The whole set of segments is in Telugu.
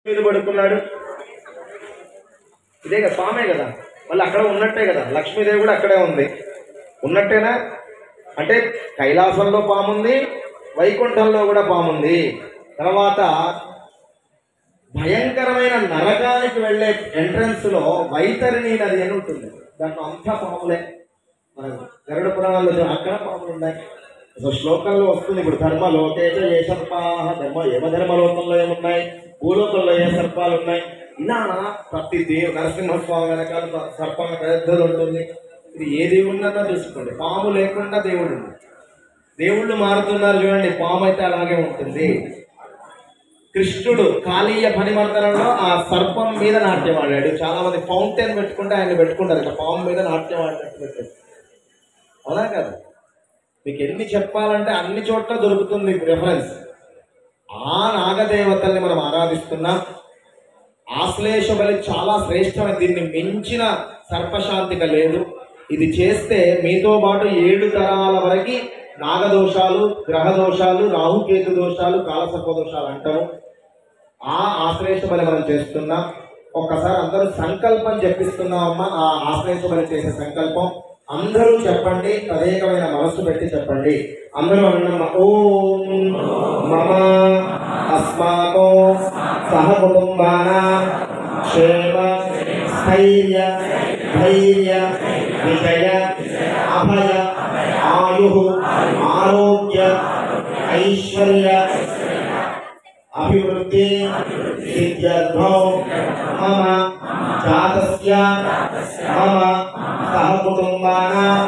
మీద పడుకున్నాడు. ఇదే కదా స్వామే కదా, మళ్ళీ అక్కడ ఉన్నట్టే కదా. లక్ష్మీదేవి కూడా అక్కడే ఉంది, ఉన్నట్టేనా? అంటే కైలాసంలో పాముంది, వైకుంఠంలో కూడా పాముంది. తర్వాత భయంకరమైన నరకానికి వెళ్ళే ఎంట్రన్స్ లో వైతరిణి నది అని ఉంటుంది, దాంట్లో అంతా పాములే. మన గరుడ పురాణాల్లో అక్కడ పాములు ఉన్నాయి. అసలు శ్లోకంలో వస్తుంది ఇప్పుడు, ధర్మలోకేజ ఏ సర్పాహ ధర్మ యమధర్మలోకంలో ఏమున్నాయి, భూలోకంలో ఏ సర్పాలు ఉన్నాయి. ఇలా ప్రతి నరసింహస్వామి వెనకాల సర్పం పెద్దది ఉంటుంది. ఇది ఏ దేవుడినన్నా చూసుకోండి, పాము లేకుండా దేవుడు ఉంది. దేవుళ్ళు మారుతున్నారు చూడండి, పాము అయితే అలాగే ఉంటుంది. కృష్ణుడు కాళీయ పనిమర్దనంలో ఆ సర్పం మీద నాట్యం ఆడాడు. చాలా మంది ఫౌంటైన్ పెట్టుకుంటే ఆయన పెట్టుకుంటారు, ఇట్లా పాము మీద నాట్యం ఆడినట్టు పెట్టారు. అవునా కదా? మీకు ఎన్ని చెప్పాలంటే అన్ని చోట్ల దొరుకుతుంది రెఫరెన్స్. ఆ నాగదేవతల్ని మనం ఆరాధిస్తున్నాం. ఆశ్లేష బలి చాలా శ్రేష్టమైన, దీన్ని మించిన సర్పశాంతిక లేదు. ఇది చేస్తే మీతో పాటు 7 తరాల వరకు నాగదోషాలు, గ్రహ దోషాలు, రాహుకేతు దోషాలు, కాలసర్ప దోషాలు అంటాము. ఆ ఆశ్లేష బలి మనం చేస్తున్నాం. ఒక్కసారి అందరూ సంకల్పం చెప్పిస్తున్నామమ్మా. ఆ ఆశ్లేష బలి చేసే సంకల్పం అందరూ చెప్పండి, తదేకమైన మనస్సు పెట్టి చెప్పండి. అందరూ అన్నమ్మ. ఓం మమ అస్మాకో సహ కుటుంబానాం క్షేమ స్థైర్య ధైర్య విజయ అభయ ఆయు ఆరోగ్య ఐశ్వర్య అభివృద్ధి సిద్ధ్యర్థం మమ జాతస్య మమ సహ కుటుంబానాం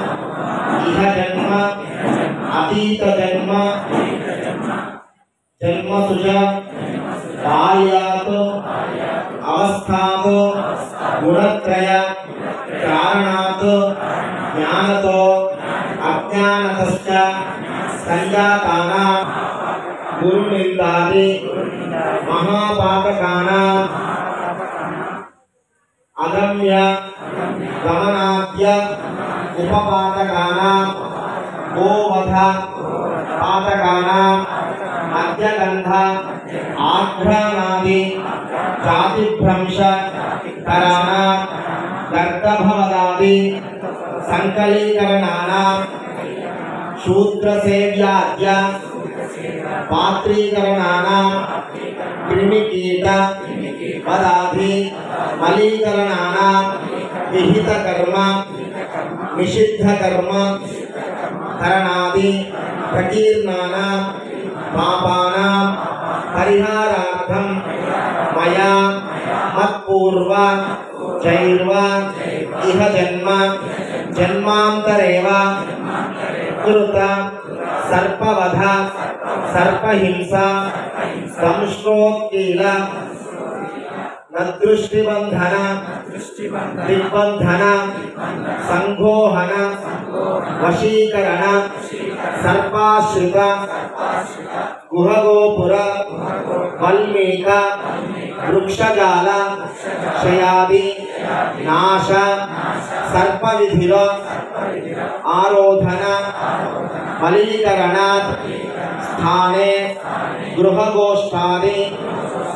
ఇహ జన్మ అతీత జన్మ జన్మసుజ బాల్యాత్ అవస్థాత్ గుణత్రయ కారణాత్ జ్ఞానతో అజ్ఞానతశ్చ సంజాతానాం గురునిందాది మహాపాతకానాం అగమ్య గమనాద్య ఉపపాతకానాం గోవధ పాతకానాం మద్యగంధ ఆఘ్రానాది జాతిభ్రంశ కరాణాం గర్దభవదాది సంకలీకరణానాం శూద్రసేవ్యాద్య పాత్రీకరణానాం క్రిమికీట వదాది మలీకరణానాం విహిత కర్మ నిషిద్ధ కర్మ కరణాది ప్రకీర్ణానాం పాపానాం పరిహారార్థం మయా మత్పూర్వ జైర్వ ఇహ జన్మ జన్మాంతరేవ కృత సర్పవధ సర్పహింస సంశ్రోత్కీల నదృష్టిబంధన దిగ్బంధన సంఘోహన వశీకరణ సర్పాశ్రిత గుహగోపుర వల్మీక వృక్షజాల క్షయాది నాశ సర్పవిధిర ఆరోధన మలీకరణాత్ స్థానే గృహగోష్ఠాది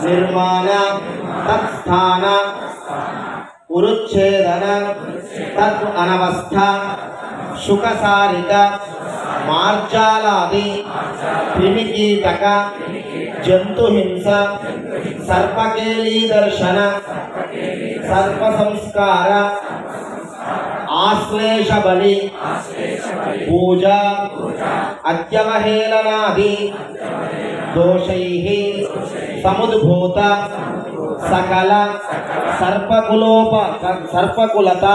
నిర్మాణ తత్స్థాన ఉరుచ్ఛేదన తత్ అనవస్థ శుకసారిక మార్జాలాది క్రిమికీటక జంతుహింస సర్పకేళీదర్శన సర్ప సంస్కార ఆశ్లేష బలి పూజ అత్యవహేళనాది దోషైః సముద్భూత సకల సర్పకులత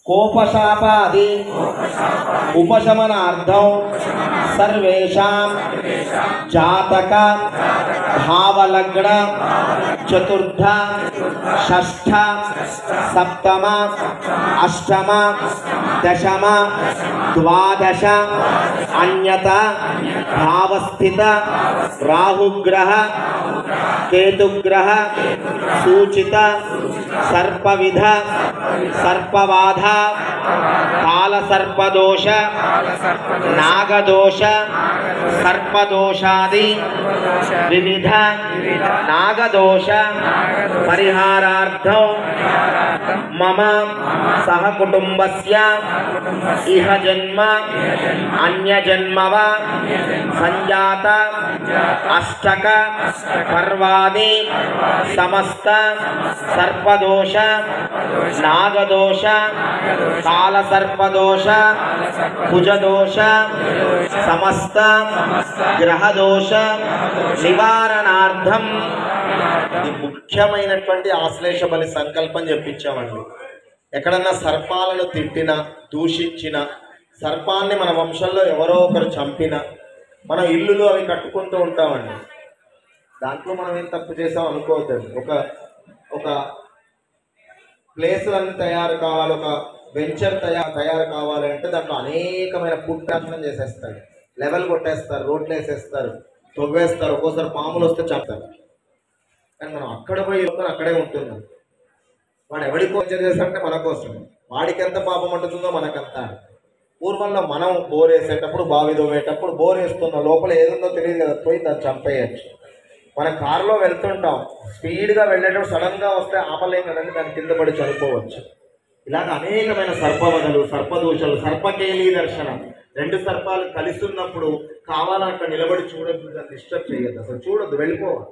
కోపశాపాది ఉపశమనార్థం సర్వేషాం జాతక భావలగ్న చతుర్థ షష్ఠ సప్తమ అష్టమ దశమ ద్వాదశ అన్యత భావస్థిత రాహుగ్రహ కేతుగ్రహ సూచిత సర్పవిధ సర్పబాధ కాలసర్పదోష నాగదోష సర్పదోషాది వివిధ నాగదోష పరిహారార్థం మమ సహకుటుంబస్య ఇహ జన్మ అన్యజన్మవ సంజాత అష్టక పర్వాది సమస్త సర్పదోష నాగదోష కాలసర్పదోష కుజదోష సమస్త గ్రహదోష నివారణార్థం ముఖ్యమైనటువంటి ఆశ్లేష బలి సంకల్పం చెప్పించామండి. ఎక్కడన్నా సర్పాలను తిట్టినా దూషించిన సర్పాన్ని మన వంశంలో ఎవరో ఒకరు చంపిన మనం ఇల్లులు అవి కట్టుకుంటూ ఉంటామండి. దాంట్లో మనం ఏం తప్పు చేసాం అనుకోవద్దండి. ఒక ప్లేసులన్నీ తయారు కావాలి, ఒక వెంచర్ తయారు కావాలి అంటే దాంట్లో అనేకమైన పుట్టాసనం చేసేస్తాడు, లెవెల్ కొట్టేస్తారు, రోడ్లు వేసేస్తారు, తొవ్వేస్తారు, ఒక్కోసారి పాములు వస్తే చంపుతారు. కానీ మనం అక్కడ పోయి అక్కడే ఉంటున్నాం. వాడు ఎవరికి వెంచర్ చేస్తాడంటే మన కోసం, వాడికి ఎంత పాపం అంటుందో మనకంత. పూర్వంలో మనం బోర్ వేసేటప్పుడు బావి దోవేటప్పుడు బోర్ వేస్తున్న లోపల ఏదుందో తెలియదు కదా, పోయి దాన్ని చంపేయచ్చు. మన కారులో వెళ్తుంటాం, స్పీడ్గా వెళ్ళేటప్పుడు సడన్గా వస్తే ఆపలేం కదండి, దాని కింద పడి చనిపోవచ్చు. ఇలాగ అనేకమైన సర్పవధలు, సర్పదోషాలు, సర్పకేళీ దర్శనం. రెండు సర్పాలు కలిసి ఉన్నప్పుడు కావాలని అక్కడ నిలబడి చూడొద్దు, దాన్ని డిస్టర్బ్ చేయొద్దు, అసలు చూడొద్దు, వెళ్ళిపోవాలి.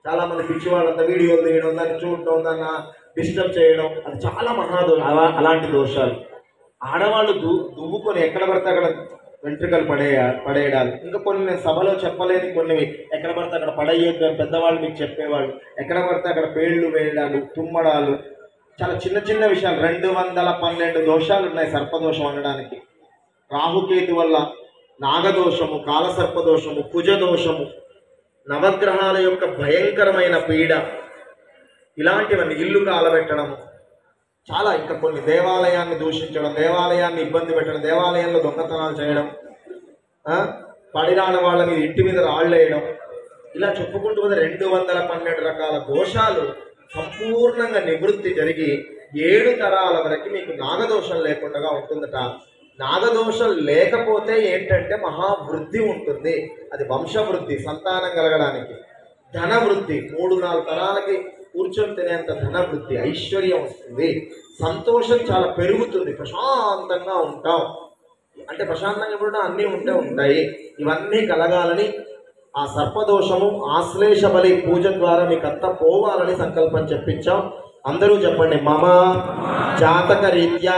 చాలామంది పిచ్చి వాళ్ళంతా వీడియోలు తీయడం, దాన్ని చూడటం, దాన్ని డిస్టర్బ్ చేయడం, అది చాలా అలాంటి దోషాలు. ఆడవాళ్ళు దువ్వుకొని ఎక్కడ పడితే అక్కడ వెంట్రుకలు పడేయడాలు, ఇంకా కొన్ని నేను సభలో చెప్పలేని కొన్ని ఎక్కడ పడితే అక్కడ పడేయొద్దు అని పెద్దవాళ్ళు మీకు చెప్పేవాళ్ళు. ఎక్కడ పడితే అక్కడ పేళ్ళు వేయడాలు, తుమ్మడాలు, చాలా చిన్న చిన్న విషయాలు. 212 దోషాలు ఉన్నాయి సర్పదోషం అనడానికి. రాహుకేతు వల్ల నాగదోషము, కాలసర్పదోషము, కుజదోషము, నవగ్రహాల యొక్క భయంకరమైన పీడ, ఇలాంటివన్నీ, ఇల్లు కాలబెట్టడము, చాలా ఇంకా కొన్ని, దేవాలయాన్ని దూషించడం, దేవాలయాన్ని ఇబ్బంది పెట్టడం, దేవాలయంలో దొంగతనాలు చేయడం, పడిరాని వాళ్ళ మీద ఇంటి మీద రాళ్ళు వేయడం, ఇలా చెప్పుకుంటూ పోతే 212 రకాల దోషాలు సంపూర్ణంగా నివృత్తి జరిగి 7 తరాల వరకు మీకు నాగదోషం లేకుండా ఉంటుందట. నాగదోషం లేకపోతే ఏంటంటే మహావృద్ధి ఉంటుంది, అది వంశవృద్ధి, సంతానం కలగడానికి, ధనవృద్ధి, 3-4 తరాలకి కూర్చొని తినేంత ధనవృద్ధి, ఐశ్వర్యం వస్తుంది, సంతోషం చాలా పెరుగుతుంది, ప్రశాంతంగా ఉంటాం. అంటే ప్రశాంతంగా కూడా అన్నీ ఉంటాయి. ఇవన్నీ కలగాలని ఆ సర్పదోషము ఆశ్లేష బలి పూజ ద్వారా మీకు అంతా పోవాలని సంకల్పం చెప్పించాం. అందరూ చెప్పండి. మమ జాతక రీత్యా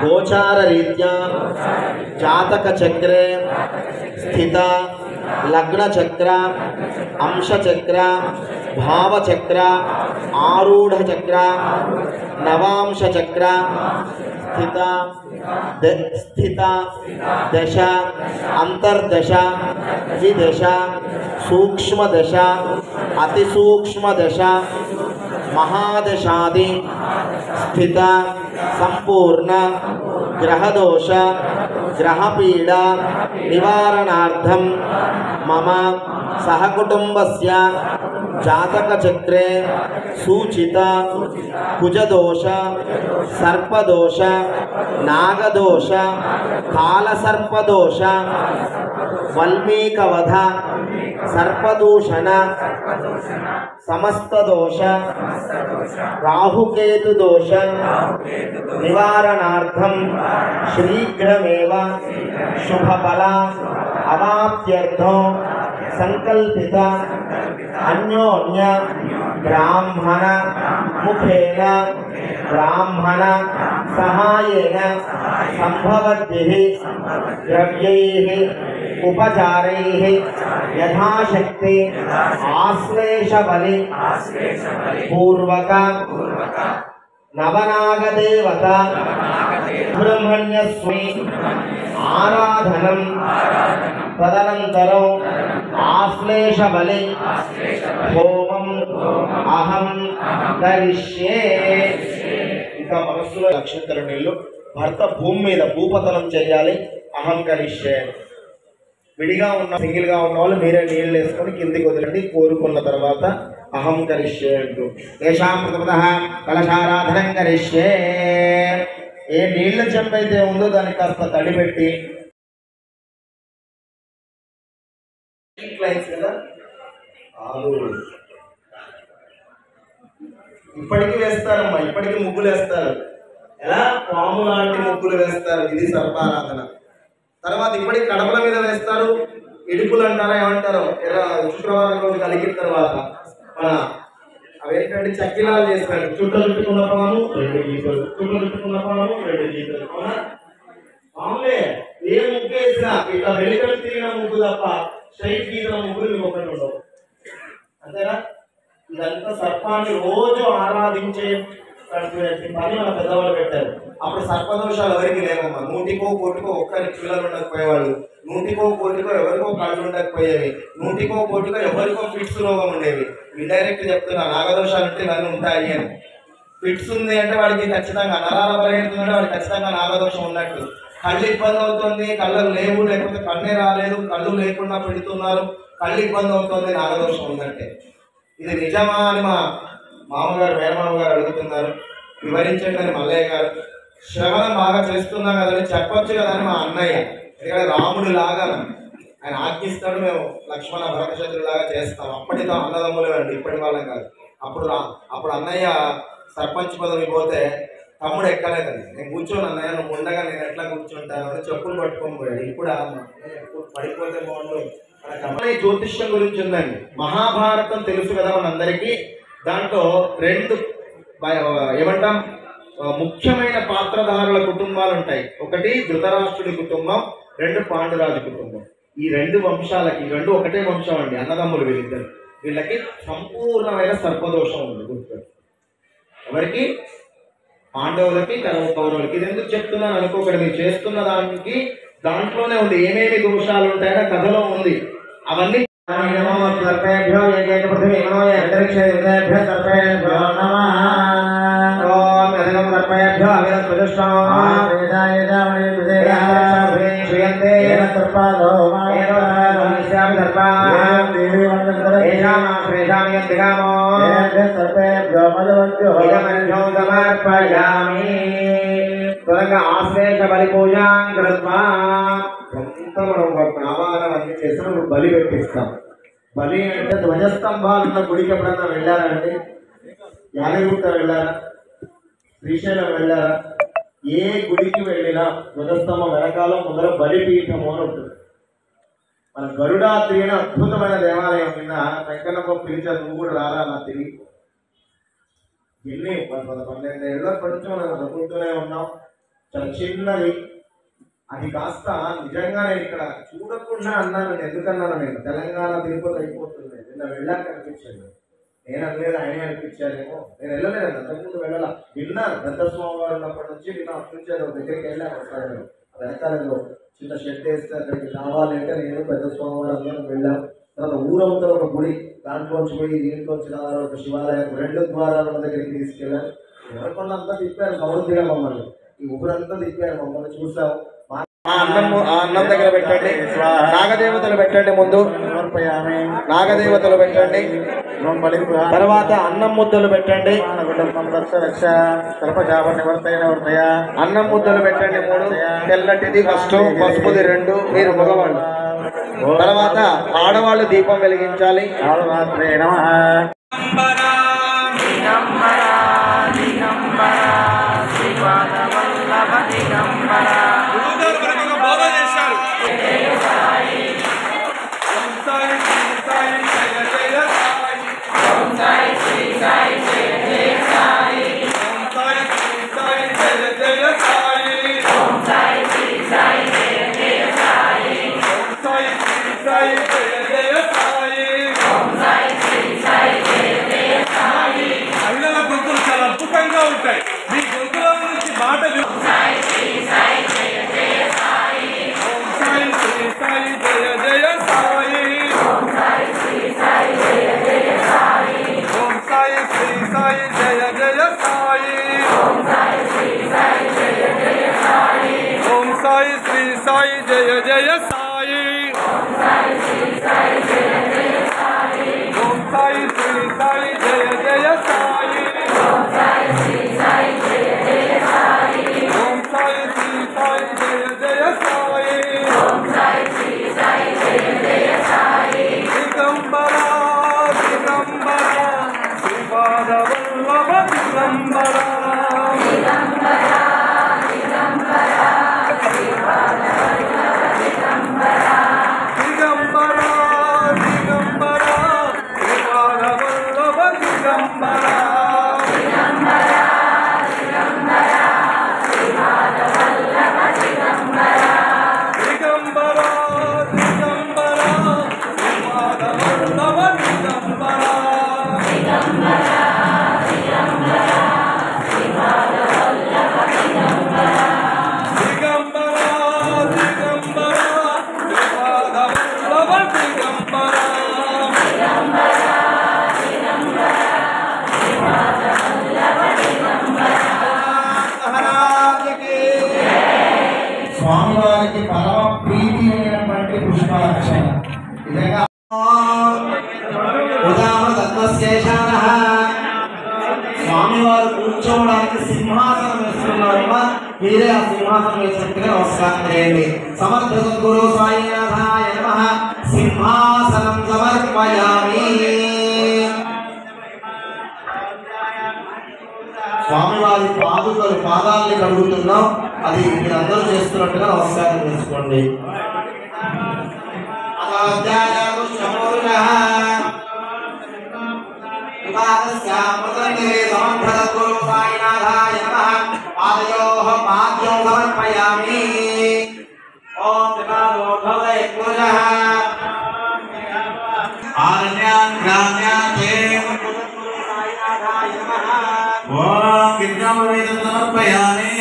గోచార రీత్యా జాతక చక్రే స్థిత లగ్న చక్ర అంశ చక్ర భావచక్ర ఆరూఢ చక్ర నవాంశ చక్ర స్థిత దశ అంతర్దశ విదశ సూక్ష్మదశ అతిసూక్ష్మదశ మహాదశాది స్థిత సంపూర్ణ గ్రహదోష గ్రహపీడ నివారణార్థం మమ సహకుటుంబస్య జాతకచక్రే సూచిత కుజదోష సర్పదోష నాగదోష కాలసర్పదోష వల్మీకవధ సర్పదూషణ సమస్త దోష రాహుకేతు దోష నివారణార్థం శీఘ్రమేవ శుభఫల అవాప్త్యర్థం సంకల్పిత అన్యోన్య బ్రాహ్మణ ముఖేన బ్రాహ్మణ సహాయేన సంభవద్భిః ద్రవ్యైః ఉపచారైః యథాశక్తి ఆశ్లేష బలి పూర్వక నవనాగదేవత బ్రహ్మణ్యస్మి ఆరాధనం తదనంతరం ఆశ్లేష బలి హోమం అహం కరిష్యే. ఇంకా మనస్సులో లక్షింతల నీళ్ళు భర్త భూమి మీద భూపతనం చేయాలి. అహం కరిష్యే. విడిగా ఉన్న సింగిల్గా ఉన్న వాళ్ళు మీరే నీళ్ళు వేసుకొని కిందికి వదిలండి. కోరుకున్న తర్వాత అహం కరిష్యే అంటూ ఏషాం ప్రథమతః కలశారాధనం కరిష్యే. ఏ నీళ్ళ చెంబు అయితే ఉందో దానికి కాస్త తడి పెట్టి కదా ఇప్పటికీ వేస్తారమ్మా, ఇప్పటికీ ముగ్గులు వేస్తారు. ఎలా పాము లాంటి ముగ్గులు వేస్తారు. ఇది సర్పారాధన. తర్వాత ఇప్పటికి కడపల మీద వేస్తారు. ఇడుపులు అంటారా ఏమంటారో శుక్రవారం రోజు కలిగిన తర్వాత అవేంటంటే చక్కిలాలు చేస్తారు. చుట్టూ చుట్టుకున్న పాము 2 గీతలు, చుట్టూ చుట్టుకున్న పాము 2 గీతలు. అవునా? మామూలే ఏ ముగ్గు వేసినా ఇట్లా వెలుకలు తిరిగిన ముగ్గు తప్ప స్ట్రైట్ గీతల ముగ్గులు మీకు ఒకటి ఉండవు. అంతేనా? ఇదంతా సర్పాన్ని రోజు ఆరాధించే పని మన పెద్దవాళ్ళు పెట్టారు. అప్పుడు సర్పదోషాలు ఎవరికి లేవమ్మా. 100కో 100కోటికో ఒక్కరికి పిల్లలు ఉండకపోయేవాళ్ళు, 100కో 100కోటికో ఎవరికో కళ్ళు ఉండకపోయేవి, 100కో 100కోటికో ఎవరికో ఫిట్స్ రోగం ఉండేవి. ఇండైరెక్ట్ చెప్తున్నా నాగదోషాలు అంటే ఇవన్నీ ఉంటాయి అని. ఫిట్స్ ఉంది అంటే వాడికి ఖచ్చితంగా నరాల బలహీనత ఉంటే వాడికి ఖచ్చితంగా నాగదోషం ఉన్నట్టు. కళ్ళు ఇబ్బంది అవుతుంది, కళ్ళు లేవు, లేకపోతే కన్నే రాలేదు, కళ్ళు లేకుండా పెడుతున్నారు, కళ్ళు ఇబ్బంది అవుతుంది, నాగదోషం ఉందంటే. ఇది నిజమా అని మా మామగారు మేనమామగారు అడుగుతున్నారు. వివరించండి అని మల్లయ్య గారు. శ్రవణం బాగా చేస్తున్నాం కదని చెప్పొచ్చు కదా అని మా అన్నయ్య. ఎందుకంటే రాముడు లాగా ఆయన ఆజ్ఞిస్తాడు, మేము లక్ష్మణ భరతశత్రులాగా చేస్తాం. అప్పటితో అన్నదమ్ములే అండి, ఇప్పటి వాళ్ళం కాదు. అప్పుడు అన్నయ్య సర్పంచ్ పదవి పోతే తమ్ముడు ఎక్కలేదండి. నేను కూర్చొని అన్నయ్య నువ్వు ఉండగా నేను ఎట్లా కూర్చుంటాను అని చెప్పులు పట్టుకొని పోయాడు. ఇప్పుడు పడిపోతే బాగుండు. జ్యోతిష్యం గురించి ఉందండి. మహాభారతం తెలుసు కదా మనందరికీ. దాంట్లో 2 ఏమంటాం ముఖ్యమైన పాత్రధారుల కుటుంబాలు ఉంటాయి. ఒకటి ధృతరాష్ట్రుడి కుటుంబం, 2 పాండురాజు కుటుంబం. ఈ 2 వంశాలకి 2 ఒకటే వంశం అండి, అన్నదమ్ములు వీళ్ళిద్దరు. వీళ్ళకి సంపూర్ణమైన సర్పదోషం ఉంది. గుర్తు ఎవరికి? పాండవులకి కౌరవులకి. ఇది ఎందుకు చెప్తున్నాను అనుకోకండి, మీరు చేస్తున్న దాంట్లోనే ఉంది. ఏమేమి దోషాలు ఉంటాయో కథలో ఉంది. అవన్నీ సర్పేభ్యో సర్పేభ్యో ఆశ్లేష బలి పూజాం కృత్వా మనం ఆవాహనం చేస్తాం, బలి పెట్టిస్తాం. బలి అంటే ధ్వజస్తంభాలున్న గుడికి ఎప్పుడన్నా వెళ్ళారండి? యాదగిరిగుట్ట వెళ్ళారా? శ్రీశైలం వెళ్ళారా? ఏ గుడికి వెళ్ళినా ధ్వజస్తంభం వెనకాల ముందర బలిపీఠము అని ఉంటుంది. మన గరుడాద్రి అనే అద్భుతమైన దేవాలయం కింద వెంకన్నప్ప పిలిచారు, నువ్వు కూడా రారా నా తిరిగి. ఎన్ని 12 ఏళ్ళప్పటి నుంచి మనం చదువుతూనే ఉన్నాం. చాలా చిన్నది అది. కాస్త నిజంగా నేను ఇక్కడ చూడకుండా అన్నాను. ఎందుకన్నాను? నేను తెలంగాణ తిరుపతి అయిపోతుంది. నిన్న వెళ్ళాక అనిపించింది. నేను అనలేదు, ఆయనే అనిపించారేమో. నేను వెళ్ళలేదు, అంతకుముందు వెళ్ళాల. విన్నాను పెద్ద స్వామి వారు ఉన్నప్పటి నుంచి. నేను అప్పటి నుంచి దగ్గరికి వెళ్ళాను. ఒకసారి వెనకాలలో చిన్న షెడ్ వేస్తే అక్కడికి రావాలి అంటే నేను పెద్ద స్వామి వారు అందరం వెళ్ళాం. తర్వాత ఊరవుతారు ఒక గుడి, దాంట్లోంచి పోయి దీంట్లోంచి రావాలి ఒక శివాలయం. 2 ద్వారాల దగ్గరికి తీసుకెళ్ళాను. ఎవరికొండ అంతా తిప్పారు సమృద్ధిగా మమ్మల్ని. ఈ ఊరంతా తిప్పారు మమ్మల్ని. చూసాం. అన్నం దగ్గర పెట్టండి, నాగదేవతలు పెట్టండి, ముందు నాగదేవతలు పెట్టండి, తర్వాత అన్నం ముద్దలు పెట్టండి, అన్నం ముద్దలు పెట్టండి 3. తెల్లటిది ఫస్ట్, పసుపుది 2, మీరు మగవాళ్ళు. తర్వాత ఆడవాళ్ళు దీపం వెలిగించాలి. మహిళల గొంతులు చాలా అద్భుతంగా ఉంటాయి. మీ గొంతుల నుంచి మాటలు ఓం సాయి శ్రీ సాయి జయ జయ సాయి, ఓం సాయి శ్రీ సాయి జయ జయ సాయి, ఓం సాయి శ్రీ సాయి జయ జయ సాయి, ఓం సాయి శ్రీ సాయి జయ జయ సాయి, ఓం సాయి శ్రీ సాయి జయ జయ సాయి, ఓం సాయి శ్రీ సాయి జయ జయ సాయి. సాయి జయ జయ సాయి ఓం సాయి శ్రీ సాయి జయ జయ సాయి ఓం సాయి శ్రీ సాయి జయ జయ సాయి ఓం సాయి శ్రీ సాయి జయ జయ సాయి దిగంబర దిగంబర శ్రీపాద వల్లభ దిగంబర దిగంబర దిగంబర శ్రీపాద వల్లభ దిగంబర దిగంబర దిగంబర శ్రీపాద వల్లభ దిగంబర దిగంబర దిగంబర శ్రీపాద వల్లభ దిగంబర దిగంబర దిగంబర శ్రీపాద వల్లభ దిగంబర దిగంబర దిగంబర శ్రీపాద వల్లభ దిగంబర దిగంబర దిగంబర శ్రీపాద వల్లభ దిగంబర దిగంబర దిగంబర శ్రీపాద వల్లభ దిగంబర మహారాజుకి స్వామివారికి పరమ ప్రీతి అయినటువంటి పుష్పార్చన నిజంగా ఉదాహరణ స్వామివారు కూర్చోవడానికి సింహాసనం వేస్తున్నారు. మీరే ఆ సింహాసనం వేసినట్టుగా నమస్కారం చేయండి. సమర్థ గురు సాయినాథాయ నమః. సింహాసనం సమర్పయామి. స్వామివారి పాదాలని కడుగుతున్నాం. అది మీరందరూ చేస్తున్నట్టుగా నమస్కారం చేసుకోండి. సమర్పయామి. ఓం సమర్పయామి.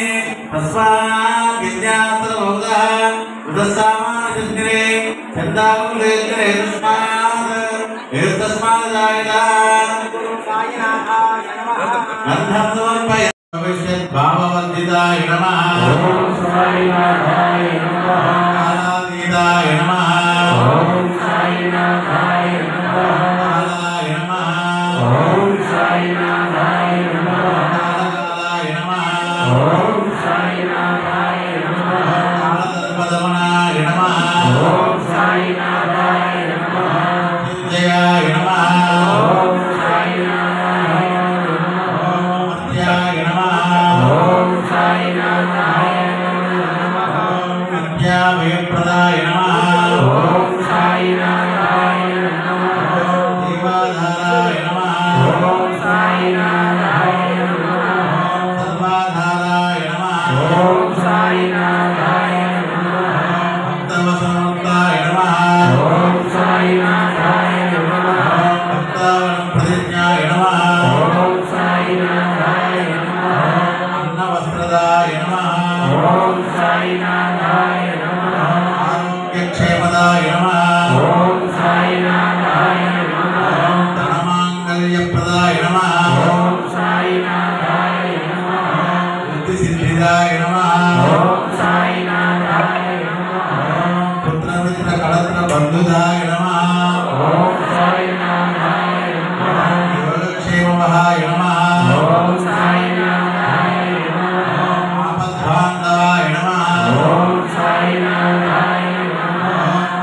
తస్మాత్ భావవంతితాయ నమః. ఓం సాయినాథాయ నమః. ఆరాధితాయ నమః. ఓం సాయినాథాయ నమః. ఆరాధనాయ నమః. ఓం సాయినాథాయ నమః. ఆరాధనాయ నమః. ఓం సాయినాథాయ నమః. ఆరాధనపదమనాయ నమః. ఓం సాయినాథాయ నమః. విద్యాయ నమః. ఓం సాయినాథాయ నమః. అత్యాయ నమః. ఓం సాయినాథాయ నమః. విద్యావయప్రదాయ నమః. ఓం సాయినాథాయ నమః. దేవాధారాయ నమః. ఓం సాయినాథాయ నమః. సర్వాధారాయ నమః. ఓం సాయినాథాయ నమః. భక్తవసంతాయ నమః. ఓం సాయినాథాయ నమః. భక్తావన ప్రతిజ్ఞాయ నమః. ఓం సాయినాథాయ నమః. అన్నవస్త్రదాయ నమః. ఓం సాయినాథాయ నమః. ఆరోగ్యక్షేమదాయ నమః. ఓం సాయినాథాయ నమః. ధనమాంగళ్యప్రదాయ నమః. ఓం సాయినాథాయ నమః. బుద్ధిసిద్ధిదాయ నమః. ఓం సాయినాథాయ నమః. పుత్రమిత్ర కళత్ర బంధుదాయ నమః. ఓం సాయినాథాయ నమః. యోగక్షేమవహాయ నమః. ఓం సాయినాథాయ నమః. ఆపద్బాంధవాయ నమః. ఓం సాయినాథాయ నమః.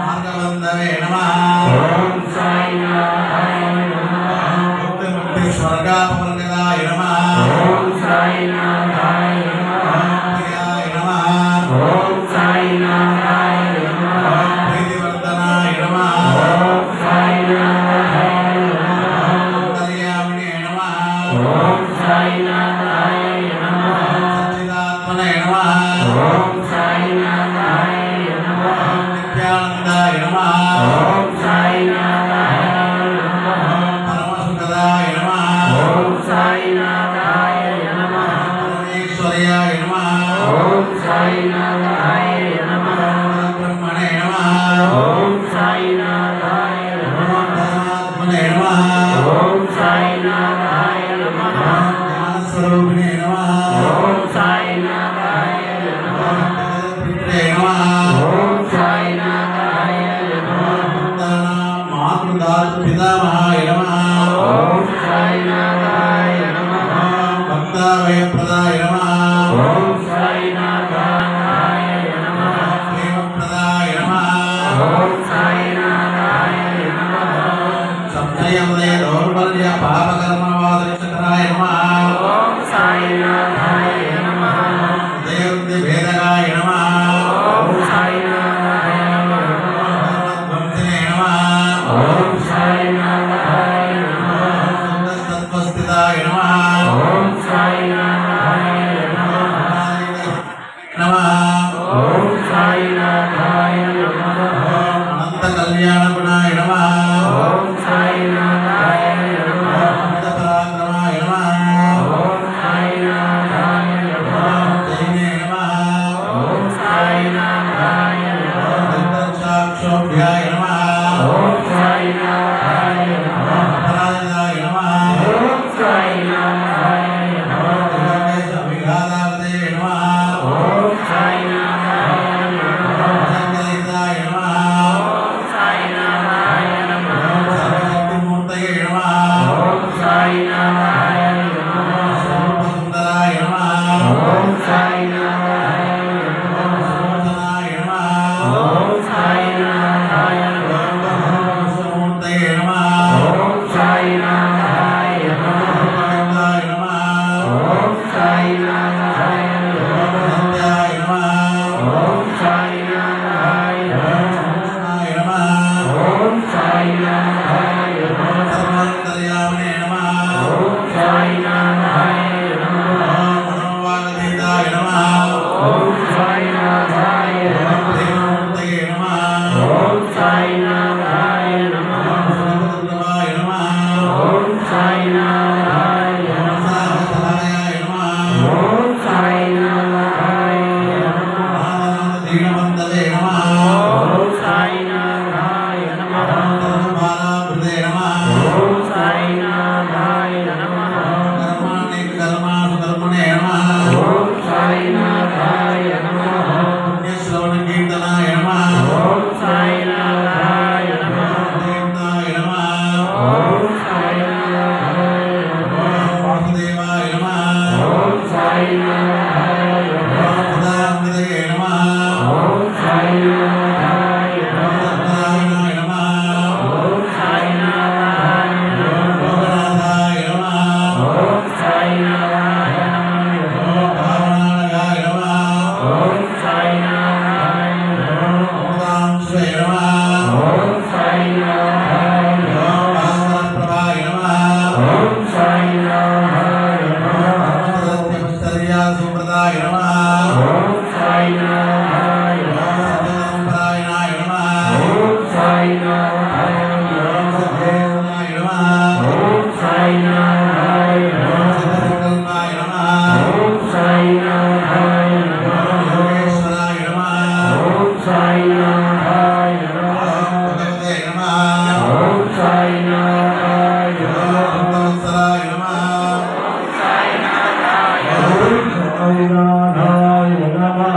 మార్గబంధవే నమః. ఓం సాయినాథాయ నమః. ముక్తి స్వర్గాపవర్గదాయ నమః. ఓం సాయినాథాయ నమః. ప్రియాయ నమః. ఓం సాయినాథాయ నమః. ప్రీతివర్ధనాయ నమః. ఓం సాయినాథాయ నమః. అంతర్యామినే నమః. ఓం సాయినాథాయ నమః. సచ్చిదాత్మనే నమః. ఓం సాయినాథాయ నమః. నిత్యానందాయ నమః. ఓం సాయినాథాయ నమః. పరమసుఖదాయ నమః. ఓం పాపకర్మవాదచంద్రాయ నమః ఓం సాయినాథాయ నమః దేవృద్ధి భేదగాయ నమః ఓం సాయినాథాయ నమః ధ్వంసినే నమః ఓం సాయినాథాయ నమః తత్వస్థితాయ నమః ఓం సాయినాథాయ నమః ఓం సాయినాథాయ నమః అనంత కళ్యాణ గుణాయ నమః ఓం సాయినాథాయ నమః అనంత పరాక్రమాయ నమః ఓం సాయినాథాయ నమః జైనే నమః ఓం సాయినాథాయ నమః సాక్షోభ్యాయ నమః ఓం సాయినాథాయ నమః పరాజయాయ నమః ఓం సాయినాథాయ నమః విఘాదావతే నమః ఓం సాయినాథాయ నమః సంగీతాయ నమః ఓం సాయినాథాయ నమః సర్వశక్తిమూర్తయే నమః ఓం సాయినాథాయ నమః సర్వసుందరాయ నమః ఓం సాయినాథాయ నమః సర్వజనాయ నమః ఓం సాయినాథాయ నమః సర్వమూర్తయే నమః ఓం సాయినాథాయ నమః గోవిందాయ నమః ఓం సాయినాథాయ నమః సత్యాయ నమః ఓం సాయినాథాయ నమః నమః ఓం సాయినాథాయ నమః సర్వాంతర్యామినే నమః ఓం సాయినాథాయ నమః మనోవాగతీతాయ నమః ఓం సాయినాథాయ నమః ప్రేమమూర్తయే నమః ఓం సాయినాథాయ నమః సర్వదుర్లభాయ నమః ఓం సాయినాథాయ నమః సహాయాయ నమః ఓం సాయినాథాయ నమః దీనవంతవే నమః ఓం సాయినాథాయ నమః బాలాభృతే నమః ఓం సాయినాథాయ నమః కర్మాణి కర్మాసు కర్మణే నమః ఓం సాయినాథాయ నమః పుణ్యశ్రవణ కీర్తనాయ నమః ఓం సాయినాథాయ నమః దేవతాయ నమః ఓం సాయినాథాయ నమః వాసుదేవాయ నమః ఓం సాయినాథాయ నమః సదానందయే నమః ఓం సాయినాథాయ నమః నారాయణాయ నమః ఓం సాయినాథాయ నమః లోకనాథాయ నమః ఓం సాయినాథాయ నమః భావనానగాయ నమః ఓం సాయినాథాయ నమః అమృతాంశే నమః ఓం సాయినాథాయ నమః భాస్కరప్రభాయ నమః ఓం సాయినాథాయ నమః సత్యమశ్చర్యాసువ్రతాయ నమః ఓం సాయినాథాయ నమః సత్యసంప్రాయణాయ నమః ఓం సాయినాథాయ నమః సత్యదేవాయ నమః ఓం సాయినాథాయ నమః సిద్ధసంకల్పాయ నమః ఓం సాయినాథాయ నమః యోగేశ్వరాయ నమః ఓం సాయినాథాయ నమః భగవతే నమః ఓం సాయినాథాయ నమః భక్తవత్సలాయ నమః ఓం సాయినాథాయ నమః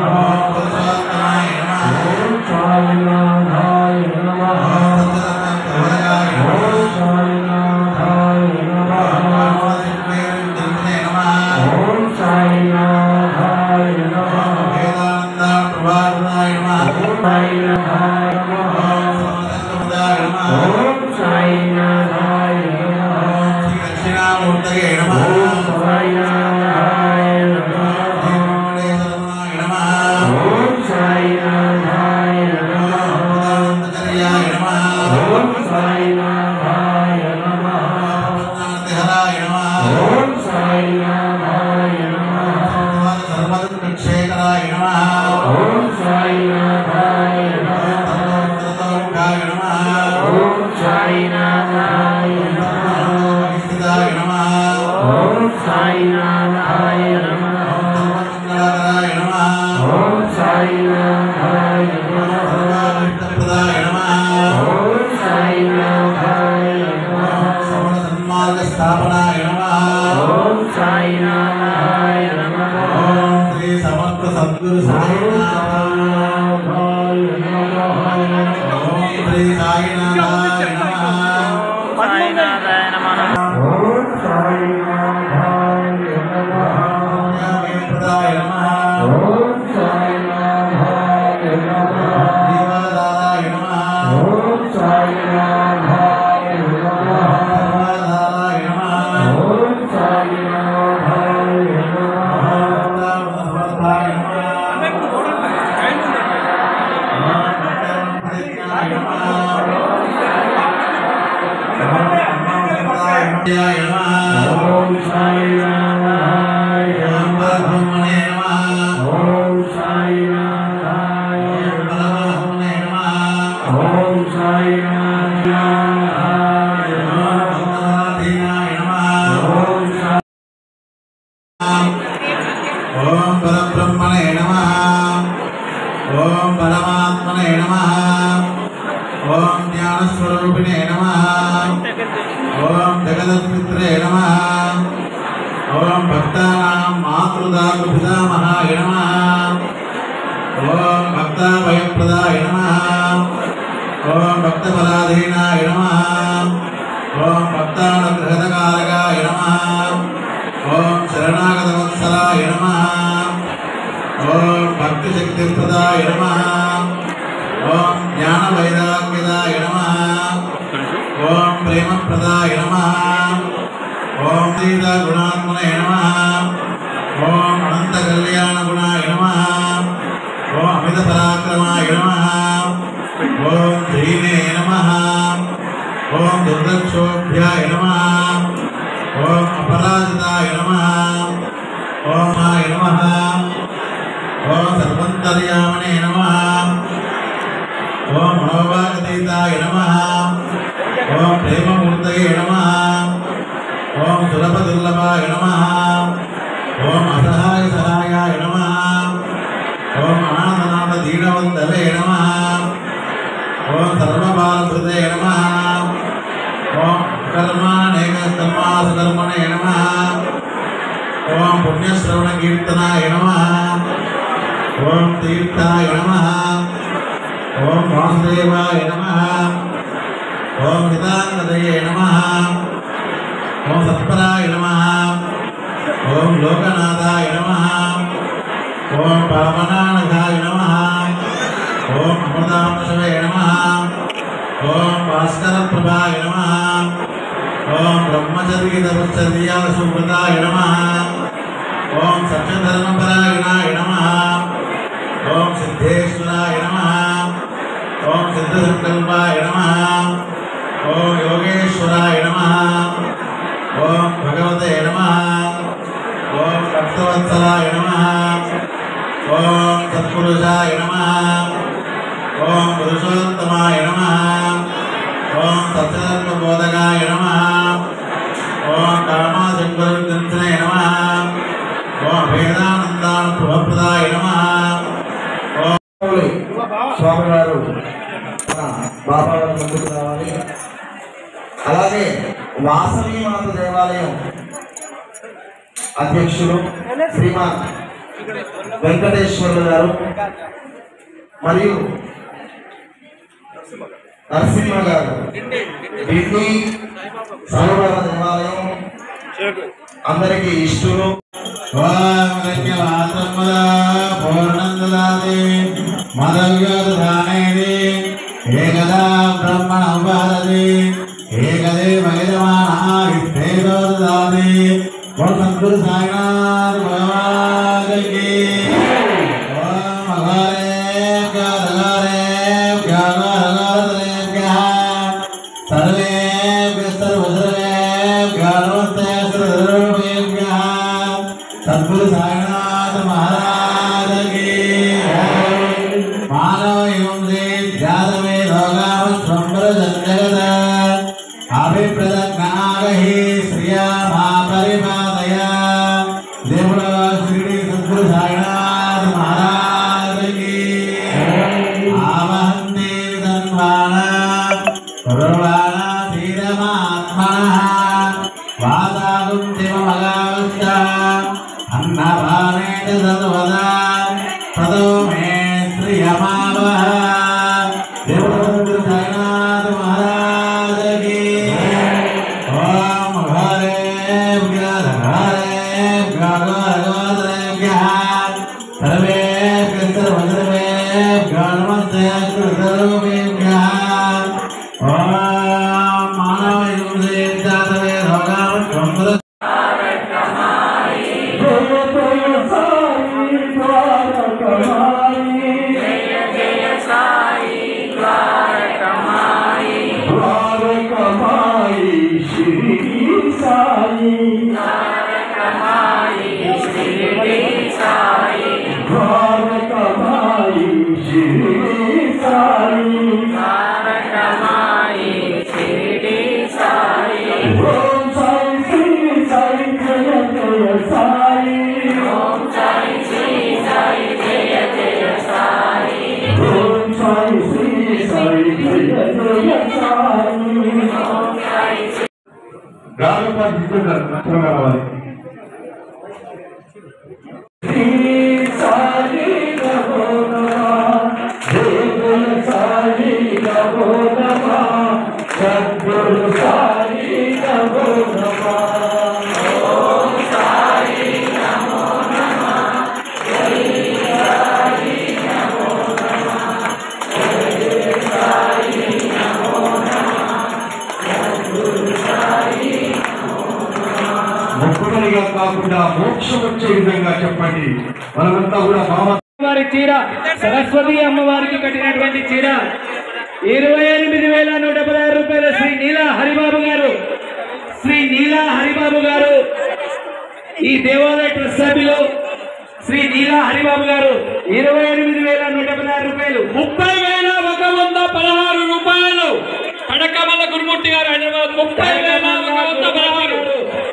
పురుషోత్తమాయ నమః ఓం సాయినాథాయ నమః సత్యరత్నప్రభయాయ నమః ఓం సాయినాథాయ నమః దివ్యే నమః ఓం సాయినాథాయ నమః వేదాంత ప్రభావనాయ నమః ఓం సాయినాథాయ నమః సమదత్తముదాయ నమః ఓం సాయినాథాయ నమః శ్రీ దక్షిణామూర్తయే నమః ఓం సాయినాథాయ నమః వెంకటేశ్వరాయ నమః ఓం సాయినాథాయ నమః అమృతానందకర్యాయ నమః ఓం సాయినాథాయ నమః పద్మావతిహరాయ నమః ఓం సాయినాథాయ నమః సర్వదుఃఖక్షేకరాయ నమః ఓం సాయినాథాయ నమః సర్వోత్తరతోముఖాయ నమః ఓం సాయినాథాయ నమః స్థితాయ నమః ఓం సాయినాథాయ నమః సర్వమంగళకరాయ నమః ఓం సాయినాథాయ నమః సర్వాభీష్టప్రదాయ నమః ఓం సాయినాథాయ నమః సర్వ సన్మార్గ స్థాపనాయ నమః ఓం సాయినాథాయ నమః ఓం శ్రీ సమర్థ సద్గురు సాయినాథాయ నమః ఓం శ్రీ సాయినాథాయ నమః సాయినాథాయ నమః ఓం సాయినాథాయ నమః జ్ఞానప్రదాయ నమః ఓం సాయినాథాయ నమః జీవదాయ నమః ఓం సాయినాథాయ నమః సర్వదాయ నమః ఓం సాయి నారాయణ బ్రహ్మణే నమః ఓం సాయి నారాయణ బ్రహ్మణే నమః ఓం సాయి నారాయణ ఓం సాయి ఓం పరబ్రహ్మణే నమః ఓం పరమాత్మనే నమః ఓం జ్ఞానస్వరూపిణే నమః ఓం జగదత్పిత్రే నమః ఓం భక్తానాం మాతృదాతృ పితామహాయ నమః ఓం భక్తాభయప్రదాయ నమః ఓం భక్తపరాధీనాయ నమః ఓం భక్తానుగ్రహకారకాయ నమః ఓం శరణాగతవత్సలాయ నమః ఓం భక్తిశక్తిప్రదాయ నమః ఓం జ్ఞానవైరాగ్యదాయ నమః ఓం ప్రేమప్రదాయ నమః ఓం సీతాగుణాత్మనే నమః ఓం అనంతకళ్యాణగుణాయ నమః ఓం అమితపరాక్రమాయ నమః ఓం ధీనే నమః ఓం దుర్దక్షోభ్యాయ నమః ఓం అపరాజితాయ నమః ఓం ఆయ నమః ఓం సర్వంతర్యామినే నమః ఓం మనోభాగతీతాయ నమః ఓం ప్రేమమూర్తయే నమః ఓం సులభదుర్లభాయ నమః ఓం అసహాయ సహాయాయ నమః ఓం అనాథనాథ దీనవందవే నమః ఓం సర్వబాలకృతే నమః ఓం కర్మానేక కర్మాసుకర్మణే నమః ఓం పుణ్యశ్రవణ కీర్తనాయ నమః ఓం తీర్థాయ నమః ఓం వాసుదేవాయ నమః ఓం హితాంతదయే నమః ఓం సత్పరాయ నమః ఓం లోకనాథాయ నమః ఓం పావనానఘాయ నమః ఓం అమృతాంశవే నమః ఓం భాస్కరప్రభాయ నమః ఓం బ్రహ్మచర్యతపశ్చర్యాసుమృతాయ నమః ఓం సత్యధర్మపరాయణాయ నమః ఓం సిద్ధేశ్వరాయ నమః ఓం సిద్ధసంకల్పాయ నమః ఓం యోగేశ్వరాయ నమః ఓం భగవతే నమః ఓం భక్తవత్సలాయ నమః ఓం సత్పురుషాయ నమః ఓం పురుషోత్తమాయ నమః ఓం సత్యధర్మబోధకాయ నమః ఓం కామాశంకరవిగ్రహే నమః ఓం వేదానందానుభవప్రదాయ నమః ఓం స్వామివారు బాబా వారి ముందుకు రావాలి. అలాగే వాసవి మాత దేవాలయం అధ్యక్షులు శ్రీమాన్ వెంకటేశ్వర్లు గారు మరియు నరసింహ గారు ఢిల్లీ సాయిబాబా దేవాలయం అందరికీ ఇష్టలు. ఏకదా బ్రహ్మణ భారతి ఏకదే వైరమాణి సంతులు సాయినాథ్ భగవానికి ఓం సద్గురు సాయినాథ్ మహారాజకి మానవ జాతమే లోకావస్వంబర జగద అభిప్రదజ్ఞాగహి శ్రియా మా పరిపాదయ దేవుడ శ్రీ సద్గురు సాయినాథ్ మహారాజకి ఆవహంతి తన్వాణ కుర్వాణ ధీరమాత్మనః వాదాగుం శివమగావస్థ అన్నభావేన సర్వదా తదో మే శ్రియమావహ దేవుడు సాయినాథ్ మహారాజకి ఓం హరే సర్వే సర్వే గణవంతయ ఓం మానవ జాతవే రోగావస్వంబర సాయి ద్వారకమాయి షిరిడి సాయి ఓం సాయి శ్రీ సాయి జయ జయ సాయి ఓం సాయి శ్రీ సాయి జయ జయ సాయి రావాలి శ్రీ సాయి నమో నమః జయ సాయి నమో నమః సద్గురు సాయి నమో నమః ఓం సాయి నమో నమః జయ సాయి నమో నమః జయ సాయి నమో నమః సద్గురు సాయి మొక్కులుగా కాకుండా మోక్షం వచ్చే విధంగా చెప్పండి. మనమంతా కూడా వారి చీర సరస్వతి అమ్మవారికి కట్టినటువంటి చీర 28,116 రూపాయలు. శ్రీ నీలా హరిబాబు గారు, శ్రీ నీలా హరిబాబు గారు, ఈ దేవాలయ ట్రస్ట్ సభ్యులు శ్రీ నీలా హరిబాబు గారు 28,116 రూపాయలు. 30,116 రూపాయలు. కడకమల్ల గురుమూర్తి గారు హైదరాబాద్ 30,116.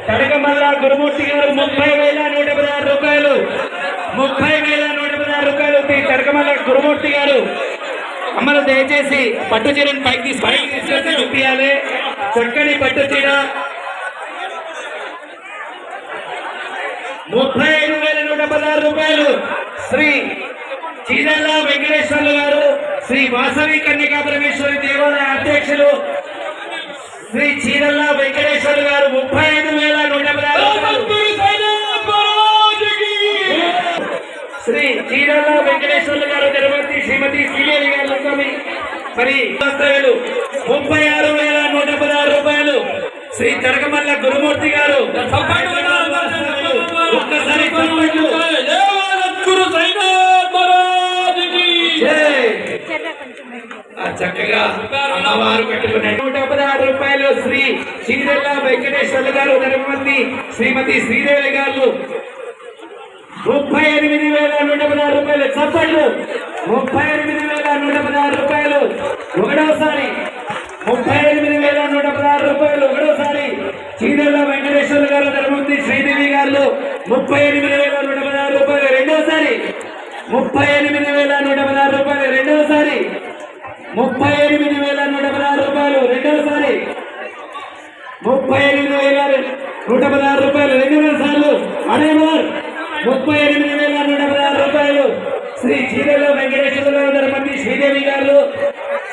కడకమల్ల గురుమూర్తి గారు 30,116 రూపాయలు. 30,116 రూపాయలు. కడకమల్ల గురుమూర్తి గారు అమ్మలు దయచేసి పట్టు చీరను పైకి తీసుకొచ్చి చూపించాలి. చక్కని పట్టు చీర 35,116 రూపాయలు. శ్రీ చీరల్ల వెంకటేశ్వర్లు గారు, శ్రీ వాసవి కన్యకా పరమేశ్వరి దేవాలయ అధ్యక్షులు శ్రీ చీరల్ల వెంకటేశ్వర్లు గారు 35,116 శ్రీ చీరల్ల వెంకటేశ్వర్లు గారు ధర్మవతి శ్రీమతి శ్రీదేవి గారు మరి 36,116 రూపాయలు. శ్రీ కడకమల్ల గురుమూర్తి గారు ఒక్కసారి చక్కగా అమ్మవారు కట్టుకునే 116 రూపాయలు. శ్రీ చీరల్ల వెంకటేశ్వర్లు గారు ధర్మవతి శ్రీమతి శ్రీదేవి గారు 38,116 రూపాయలు. చప్పట్లు. 38,116 రూపాయలు ఒకటోసారి. 38,116 రూపాయలు ఒకటోసారి. చీరల్ల వెంకటేశ్వర్లు గారు ధర్మవతి శ్రీదేవి గారు 38,116 రూపాయలు రెండోసారి. 38,116 రూపాయలు రెండోసారి. 38,116 రూపాయలు రెండోసారి. 38,116 రూపాయలు 2 సార్లు. అడేవారు 38,116 రూపాయలు. శ్రీ చీరల వెంకటేశ్వర ధర్మవతి శ్రీదేవి గారు,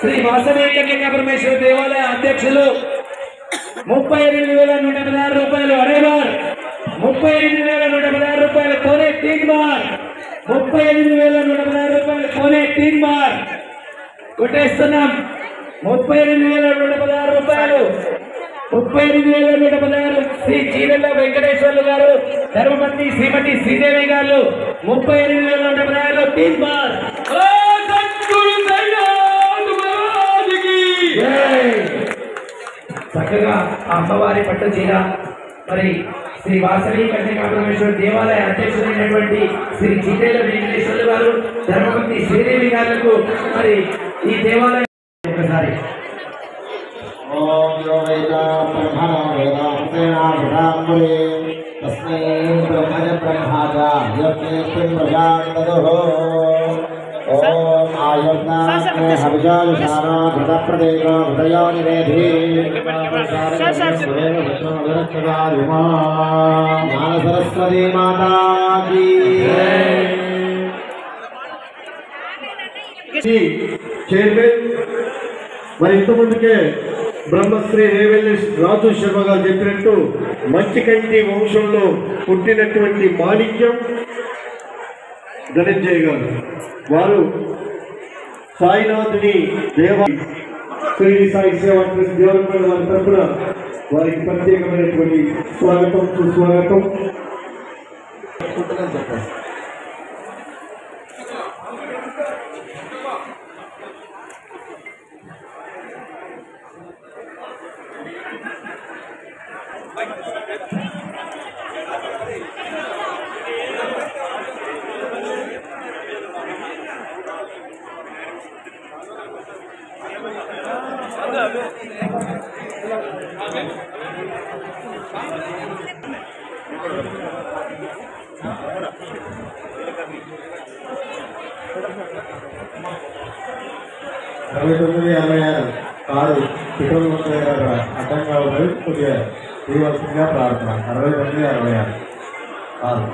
శ్రీ వాసవి కన్యకా పరమేశ్వర దేవాలయ అధ్యక్షులు 38,116 రూపాయలు. అడేవారు 38,116 రూపాయలు. కోనే 3 బార్. 38,116 రూపాయలు. కోనే 3 బార్ కొట్టేస్తున్నాం. 38,116 రూపాయలు. 38,116. శ్రీ చీరల్ల వెంకటేశ్వర్లు గారు ధర్మపతి శ్రీమతి శ్రీదేవి గారు 38,116 3 బార్. చక్కగా అమ్మవారి పట్టు చీర మరి శ్రీ వాసవి కన్యకా పరమేశ్వర దేవాలయ అధ్యక్షులైనటువంటి శ్రీ చీరేల వెంకటేశ్వర్లు గారు ధర్మపతి శ్రీదేవి గారులకు మరి ఈ దేవాలయం ఒకసారి ఓం యో వేదా బ్రహ్మణో వేదాంతేనా విధాంబులే తస్మై బ్రహ్మజ బ్రహ్మాజా యజ్ఞేస్మిన్ ప్రజాంతదో ఓం ఆయుర్నామే హవిజాలుషానా ఘృతప్రదేక హృదయో నివేధి జ్ఞాన సరస్వతి మాతా కీ చైర్మన్ మరి ఇంతమందికే బ్రహ్మశ్రీ రేవెల్లి రాజు శర్మ గారు చెప్పినట్టు మంచికంటి వంశంలో పుట్టినటువంటి మాణిక్యం ధనంజయ్ గారు, వారు సాయినాథుని శ్రీ సాయి సేవా ట్రస్ట్ దేవరపల్లి వారి తరఫున వారికి ప్రత్యేకమైనటువంటి స్వాగతం సుస్వాగతం. చెప్పండి. కారు పెట్రోల్ అడ్డంగా ఉన్నది కొద్దిగా తీయవలసిందిగా ప్రార్థన 6966 కారు